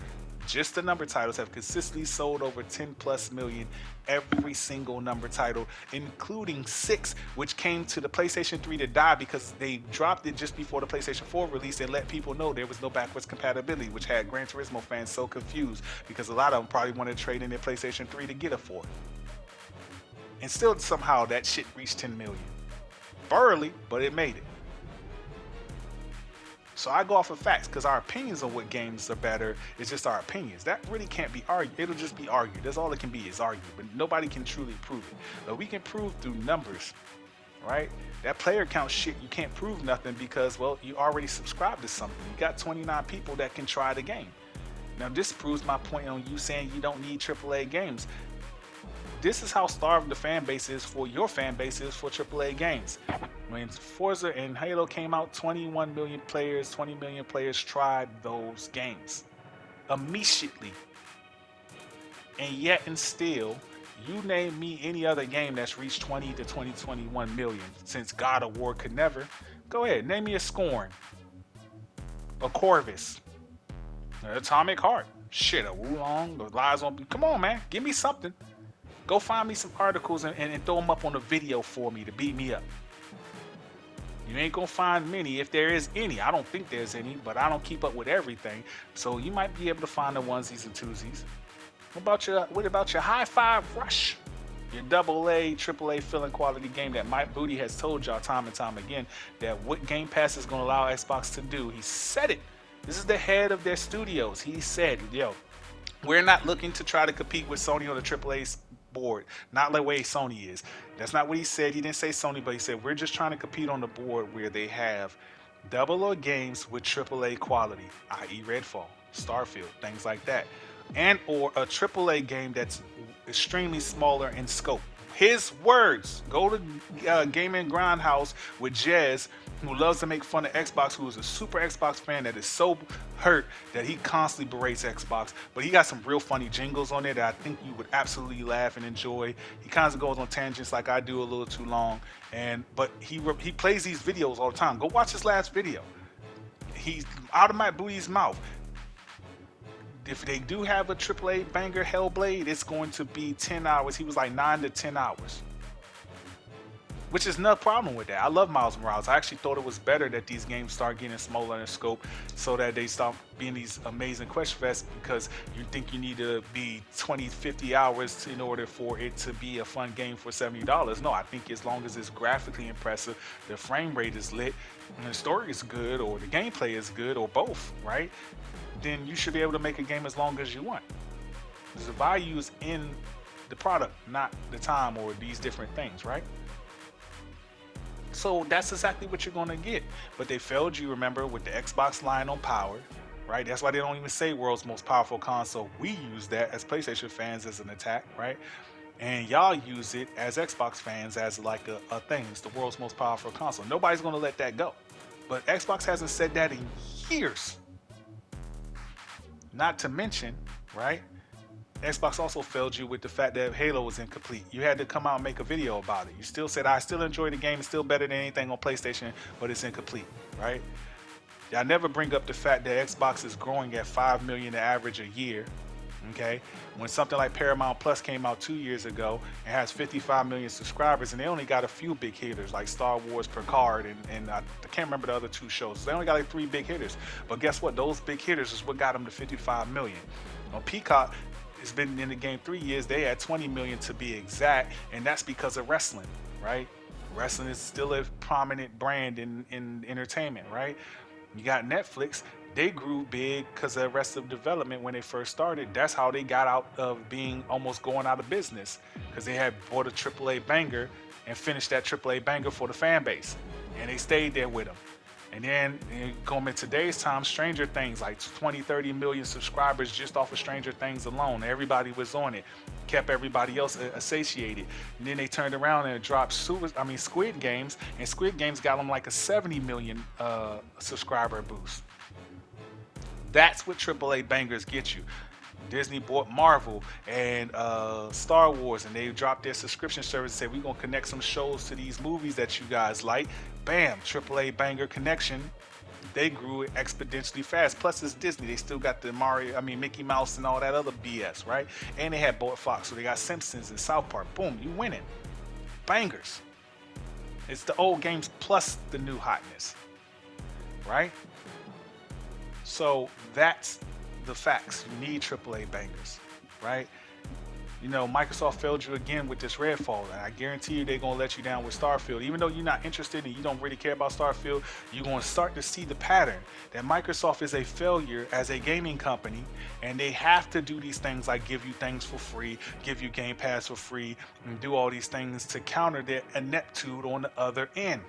Just the number titles have consistently sold over 10 plus million every single number title, including 6, which came to the PlayStation 3 to die because they dropped it just before the PlayStation 4 release and let people know there was no backwards compatibility, which had Gran Turismo fans so confused because a lot of them probably wanted to trade in their PlayStation 3 to get a 4. And still somehow that shit reached 10 million. Barely, but it made it. So I go off of facts because our opinions on what games are better is just our opinions. That really can't be argued. It'll just be argued. That's all it can be is argued. But nobody can truly prove it. But we can prove through numbers, right? That player count shit, you can't prove nothing because, well, you already subscribed to something. You got 29 people that can try the game. Now this proves my point on you saying you don't need AAA games. This is how starved the fan base is for your fan base is for AAA games. When Forza and Halo came out, 21 million players, 20 million players tried those games immediately. And yet and still, you name me any other game that's reached 20 to 21 million since God of War could never. Go ahead, name me a Scorn, a Corvus, an Atomic Heart, shit, a Wulong, the Lies on. Come on, man, give me something. Go find me some articles and throw them up on a video for me to beat me up. You ain't gonna find many, if there is any. I don't think there's any, but I don't keep up with everything. So you might be able to find the onesies and twosies. What about your High Five Rush? Your AA, AAA filling quality game that Mike Booty has told y'all time and time again that what Game Pass is gonna allow Xbox to do. He said it. This is the head of their studios. He said, yo, we're not looking to try to compete with Sony on the AAA board, not the way Sony is. That's not what he said. He didn't say Sony, but he said we're just trying to compete on the board where they have AA games with AAA quality, i.e. Redfall, Starfield, things like that, and or a AAA game that's extremely smaller in scope. His words. Go to Gaming Grindhouse with Jez, who loves to make fun of Xbox, who is a super Xbox fan that is so hurt that he constantly berates Xbox. But he got some real funny jingles on there that I think you would absolutely laugh and enjoy. He kind of goes on tangents like I do a little too long, but he plays these videos all the time. Go watch his last video. He's out of my booty's mouth. If they do have a AAA banger Hellblade, it's going to be 10 hours. He was like 9 to 10 hours. which is no problem with that. I love Miles Morales. I actually thought it was better that these games start getting smaller in scope so that they stop being these amazing quest fests because you think you need to be 20, 50 hours in order for it to be a fun game for $70. No, I think as long as it's graphically impressive, the frame rate is lit, and the story is good, or the gameplay is good, or both, right? Then you should be able to make a game as long as you want. Because the value is in the product, not the time or these different things, right? So that's exactly what you're going to get. But they failed you, remember, with the Xbox line on power, right? That's why they don't even say world's most powerful console. We use that as PlayStation fans as an attack, right? And y'all use it as Xbox fans as like a thing. It's the world's most powerful console. Nobody's going to let that go. But Xbox hasn't said that in years. Not to mention, right? Xbox also failed you with the fact that Halo was incomplete. You had to come out and make a video about it. You still said, I still enjoy the game. It's still better than anything on PlayStation, but it's incomplete, right? Y'all never bring up the fact that Xbox is growing at 5 million average a year, okay? When something like Paramount Plus came out 2 years ago and has 55 million subscribers, and they only got a few big hitters like Star Wars Picard and I can't remember the other two shows. So they only got like 3 big hitters. But guess what? Those big hitters is what got them to 55 million. On Peacock, it's been in the game 3 years. They had 20 million to be exact, and that's because of wrestling, right? Wrestling is still a prominent brand in entertainment, right? You got Netflix. They grew big because of Arrested Development when they first started. That's how they got out of being almost going out of business, because they had bought a AAA banger and finished that AAA banger for the fan base, and they stayed there with them. And then going in today's time, Stranger Things, like 20, 30 million subscribers just off of Stranger Things alone. Everybody was on it, kept everybody else satiated. And then they turned around and dropped Squid Games, and Squid Games got them like a 70 million subscriber boost. That's what AAA bangers get you. Disney bought Marvel and Star Wars, and they dropped their subscription service and said, we're going to connect some shows to these movies that you guys like. Bam, AAA banger connection. They grew exponentially fast. Plus, it's Disney. They still got the Mickey Mouse and all that other BS, right? And they had bought Fox, so they got Simpsons and South Park. Boom, you winning. Bangers. It's the old games plus the new hotness, right? So that's the facts. You need AAA bangers, right? You know, Microsoft failed you again with this Redfall, and I guarantee you they're gonna let you down with Starfield. Even though you're not interested and you don't really care about Starfield, you're gonna start to see the pattern that Microsoft is a failure as a gaming company, and they have to do these things like give you things for free, give you Game Pass for free, and do all these things to counter their ineptitude on the other end.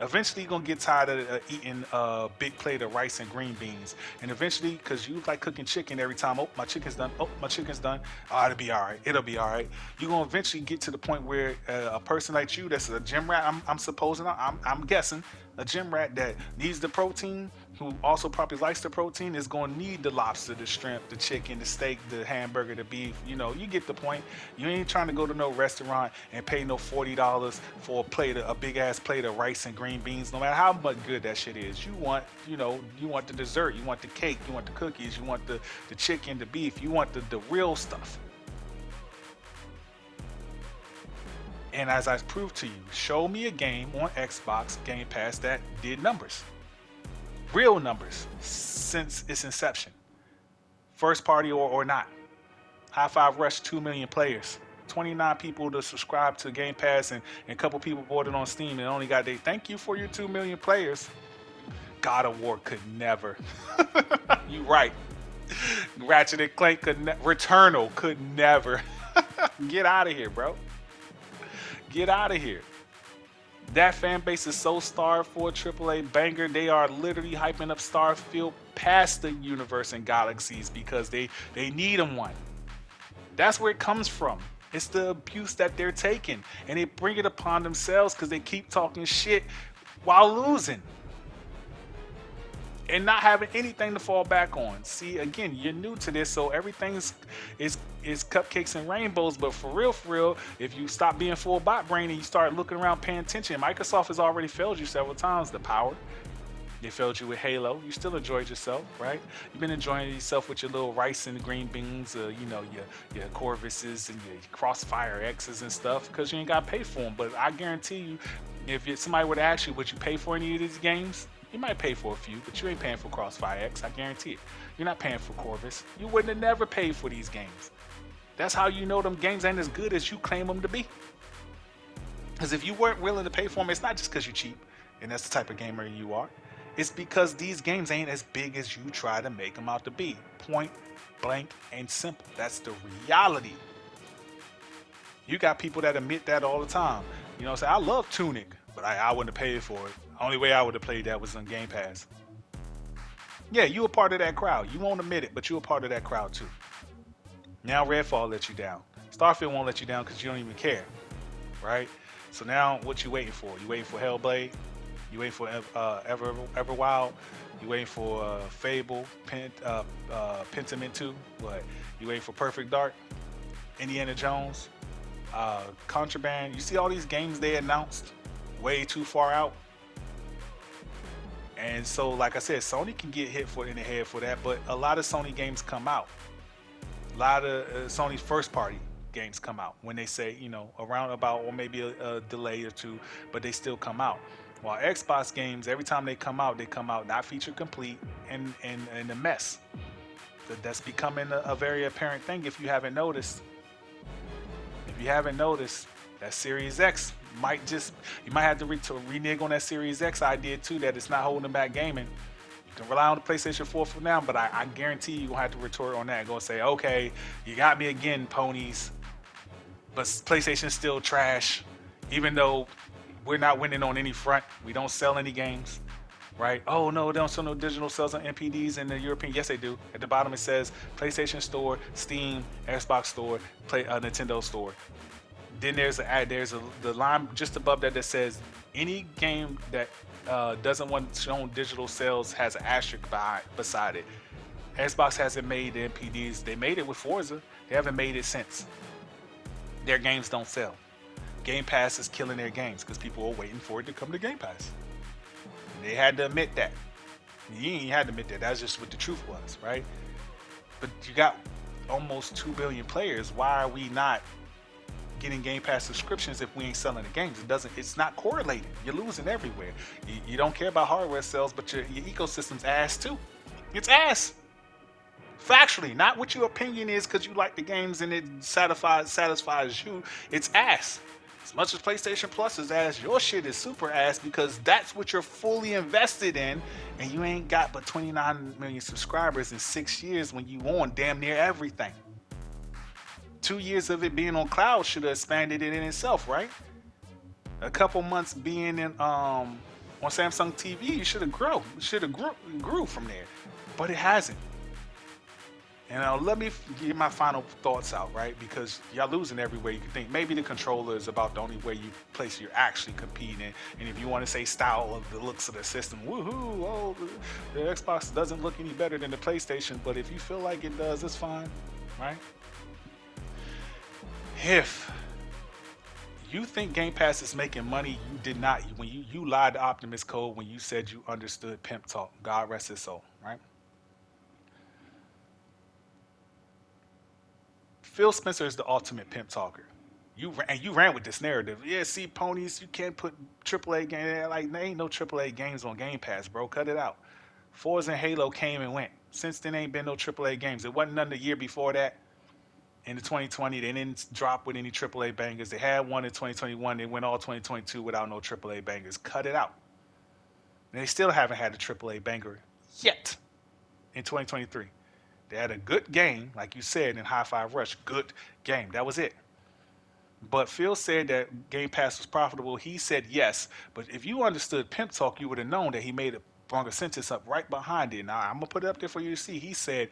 Eventually, you're going to get tired of eating a big plate of rice and green beans. And eventually, because you like cooking chicken every time, oh, my chicken's done, oh, my chicken's done, oh, it'll be all right, it'll be all right. You're going to eventually get to the point where a person like you that's a gym rat, I'm guessing, a gym rat that needs the protein, who also probably likes the protein, is going to need the lobster, the shrimp, the chicken, the steak, the hamburger, the beef. You know, you get the point. You ain't trying to go to no restaurant and pay no $40 for a big ass plate of rice and green beans, no matter how much good that shit is. You want the dessert, you want the cake, you want the cookies, you want the chicken, the beef, you want the real stuff. And as I proved to you, show me a game on Xbox Game Pass that did numbers. Real numbers since its inception. First party or not. High Five Rush, 2 million players. 29 people to subscribe to Game Pass, and a couple people bought it on Steam and only got they thank you for your 2 million players. God of War could never. You right. Ratchet and Clank Returnal could never. Get out of here, bro. Get out of here. That fan base is so starved for a AAA banger. They are literally hyping up Starfield past the universe and galaxies because they need them one. That's where it comes from. It's the abuse that they're taking, and they bring it upon themselves because they keep talking shit while losing and not having anything to fall back on. See, again, you're new to this, so everything is cupcakes and rainbows. But for real, if you stop being full bot brain and you start looking around, paying attention, Microsoft has already failed you several times. The power, They failed you with Halo. You still enjoyed yourself, right? You've been enjoying yourself with your little rice and green beans, your Corvuses and your Crossfire X's and stuff, because you ain't got to pay for them. But I guarantee you, if somebody were to ask you, would you pay for any of these games? You might pay for a few, but you ain't paying for Crossfire X. I guarantee it. You're not paying for Corvus. You wouldn't have never paid for these games. That's how you know them games ain't as good as you claim them to be. Because if you weren't willing to pay for them, it's not just because you're cheap and that's the type of gamer you are. It's because these games ain't as big as you try to make them out to be. Point blank and simple. That's the reality. You got people that admit that all the time. You know what I'm saying? I love Tunic, but I wouldn't have paid for it. The only way I would have played that was on Game Pass. Yeah, you a part of that crowd. You won't admit it, but you a part of that crowd too. Now Redfall let you down. Starfield won't let you down because you don't even care, right? So now what you waiting for? You waiting for Hellblade? You waiting for Everwild? You waiting for Fable, Pentiment 2? What? You waiting for Perfect Dark? Indiana Jones? Contraband? You see all these games they announced way too far out? And so, like I said, Sony can get hit in the head for that, but a lot of Sony games come out. A lot of Sony's first party games come out when they say, around about or maybe a delay or two, but they still come out. While Xbox games, every time they come out not feature complete and a mess. That's becoming a very apparent thing if you haven't noticed. If you haven't noticed, that Series X you might have to renege on that Series X idea too, that it's not holding back gaming. You can rely on the PlayStation 4 for now, but I guarantee you're going to have to retort on that and go say, okay, you got me again, ponies, but PlayStation's still trash, even though we're not winning on any front. We don't sell any games, right? Oh, no, they don't sell no digital sales on NPDs in the European. Yes, they do. At the bottom, it says PlayStation Store, Steam, Xbox Store, Nintendo Store. Then there's the line just above that says any game that doesn't want shown digital sales has an asterisk beside it. Xbox hasn't made the NPDs. They made it with Forza. They haven't made it since. Their games don't sell. Game Pass is killing their games because people are waiting for it to come to Game Pass. And they had to admit that. You ain't had to admit that. That's just what the truth was, right? But you got almost 2 billion players. Why are we not getting Game Pass subscriptions if we ain't selling the games? It's not correlated. You're losing everywhere. You don't care about hardware sales, but your ecosystem's ass too. It's ass. Factually, not what your opinion is because you like the games and it satisfies you. It's ass. As much as PlayStation Plus is ass, your shit is super ass because that's what you're fully invested in, and you ain't got but 29 million subscribers in 6 years when you own damn near everything. 2 years of it being on cloud should have expanded it in itself, right? A couple months being in on Samsung TV, you should have grew from there, but it hasn't. And let me get my final thoughts out, right? Because y'all losing everywhere you can think. Maybe the controller is about the only way you place you're actually competing. And if you want to say style of the looks of the system, woohoo! Oh, the Xbox doesn't look any better than the PlayStation, but if you feel like it does, it's fine, right? If you think Game Pass is making money, you did not. When you lied to Optimus Code when you said you understood pimp talk. God rest his soul, right? Phil Spencer is the ultimate pimp talker. You ran with this narrative. Yeah, see, ponies, you can't put AAA games. Like, there ain't no AAA games on Game Pass, bro. Cut it out. Forza and Halo came and went. Since then, ain't been no AAA games. It wasn't none the year before that. In the 2020, they didn't drop with any AAA bangers. They had one in 2021. They went all 2022 without no AAA bangers. Cut it out. And they still haven't had a AAA banger yet in 2023. They had a good game, like you said, in High Five Rush. Good game. That was it. But Phil said that Game Pass was profitable. He said yes. But if you understood Pimp Talk, you would have known that he made a longer sentence up right behind it. Now, I'm going to put it up there for you to see. He said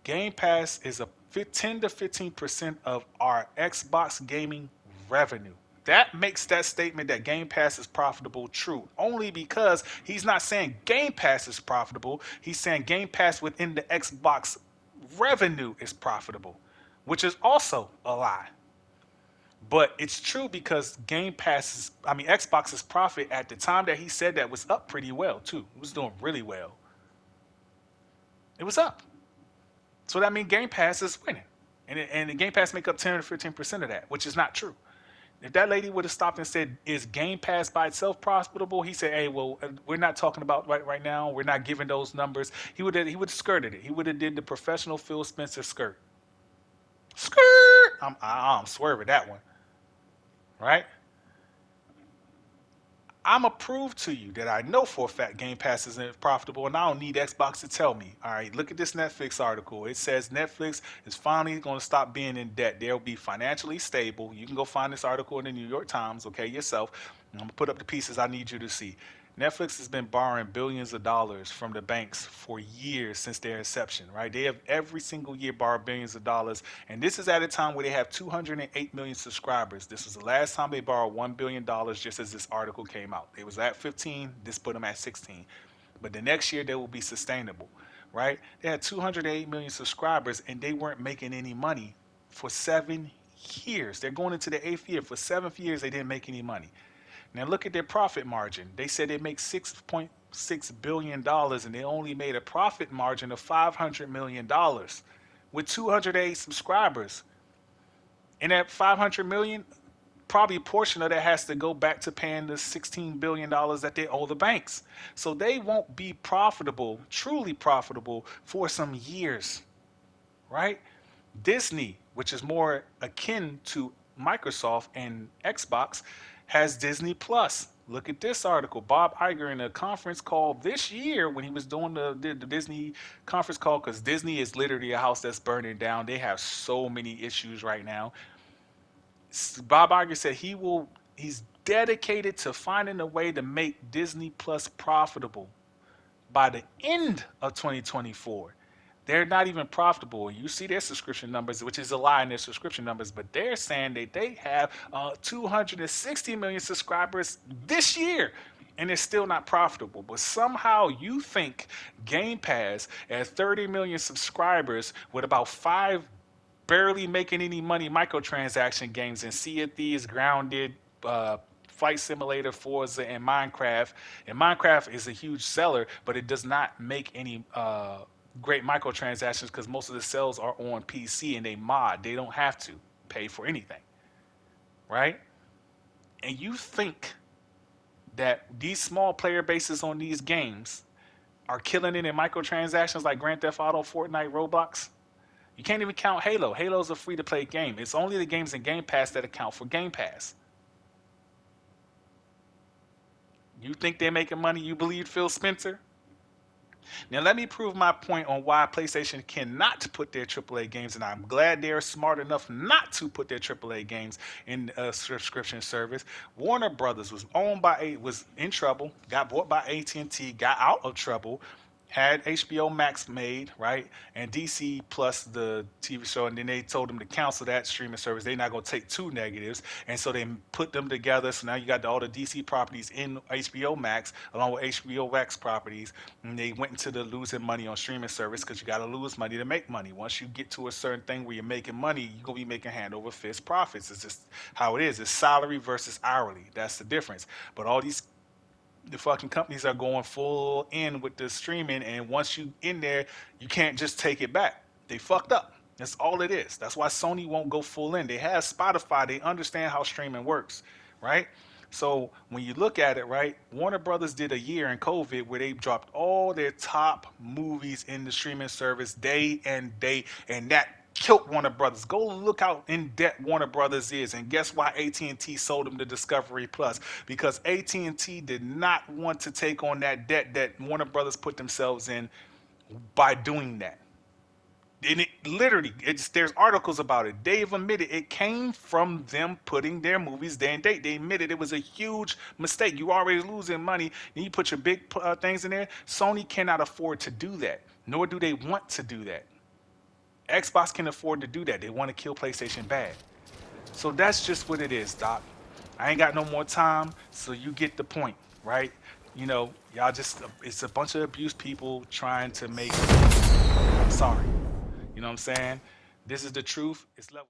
Game Pass is a 10 to 15% of our Xbox gaming revenue. That makes that statement that Game Pass is profitable true. Only because he's not saying Game Pass is profitable. He's saying Game Pass within the Xbox revenue is profitable, which is also a lie. But it's true because Game Pass's, I mean, Xbox's profit at the time that he said that was up pretty well too. It was doing really well. It was up. So that means Game Pass is winning. And the Game Pass make up 10 or 15% of that, which is not true. If that lady would have stopped and said, "Is Game Pass by itself profitable?" He said, "Hey, well, we're not talking about right now. We're not giving those numbers." He would have skirted it. He would have did the professional Phil Spencer skirt. Skirt. I'm swerving that one, right? I'm going to prove to you that I know for a fact Game Pass isn't profitable, and I don't need Xbox to tell me. All right, look at this Netflix article. It says Netflix is finally going to stop being in debt. They'll be financially stable. You can go find this article in the New York Times, okay, yourself. I'm going to put up the pieces I need you to see. Netflix has been borrowing billions of dollars from the banks for years since their inception, right? They have every single year borrowed billions of dollars, and this is at a time where they have 208 million subscribers. This was the last time they borrowed $1 billion, just as this article came out. They was at 15, this put them at 16. But the next year they will be sustainable, right? They had 208 million subscribers, and they weren't making any money for 7 years. They're going into the eighth year. For 7 years, they didn't make any money. Now look at their profit margin. They said they make $6.6 billion, and they only made a profit margin of $500 million with 208 subscribers. And that 500 million, probably a portion of that has to go back to paying the $16 billion that they owe the banks. So they won't be profitable, truly profitable, for some years, right? Disney, which is more akin to Microsoft and Xbox, has Disney Plus. Look at this article. Bob Iger in a conference call this year when he was doing the Disney conference call, because Disney is literally a house that's burning down. They have so many issues right now. Bob Iger said he's dedicated to finding a way to make Disney Plus profitable by the end of 2024. They're not even profitable. You see their subscription numbers, which is a lie in their subscription numbers, but they're saying that they have 260 million subscribers this year, and they're still not profitable. But somehow you think Game Pass at 30 million subscribers with about five barely making any money microtransaction games in Sea of Thieves, Grounded, Flight Simulator, Forza, and Minecraft. And Minecraft is a huge seller, but it does not make any great microtransactions because most of the sales are on PC and they mod. They don't have to pay for anything, right? And you think that these small player bases on these games are killing it in microtransactions like Grand Theft Auto, Fortnite, Roblox? You can't even count Halo. Halo's a free to play game. It's only the games in Game Pass that account for Game Pass. You think they're making money? You believe Phil Spencer? Now, let me prove my point on why PlayStation cannot put their AAA games, and I'm glad they're smart enough not to put their AAA games in a subscription service. Warner Brothers was in trouble, got bought by AT&T, got out of trouble, had HBO Max made, right? And DC Plus, the TV show, and then they told them to cancel that streaming service. They're not going to take two negatives. And so they put them together. So now you got all the DC properties in HBO Max, along with HBO Max properties. And they went into the losing money on streaming service because you got to lose money to make money. Once you get to a certain thing where you're making money, you're going to be making hand over fist profits. It's just how it is. It's salary versus hourly. That's the difference. But all these the fucking companies are going full in with the streaming, and once you in there, you can't just take it back. They fucked up. That's all it is. That's why Sony won't go full in. They have Spotify. They understand how streaming works, right? So when you look at it, right, Warner Brothers did a year in COVID where they dropped all their top movies in the streaming service day and day, and that killed Warner Brothers. Go look how in debt Warner Brothers is, and guess why AT&T sold them to Discovery Plus? Because AT&T did not want to take on that debt that Warner Brothers put themselves in by doing that. And it literally, there's articles about it. They've admitted it came from them putting their movies day and date. They admitted it was a huge mistake. You already losing money, and you put your big things in there. Sony cannot afford to do that, nor do they want to do that. Xbox can afford to do that. They want to kill PlayStation bad. So that's just what it is, Doc. I ain't got no more time, so you get the point, right? Y'all just, it's a bunch of abused people trying to make, I'm sorry. You know what I'm saying? This is the truth. It's level.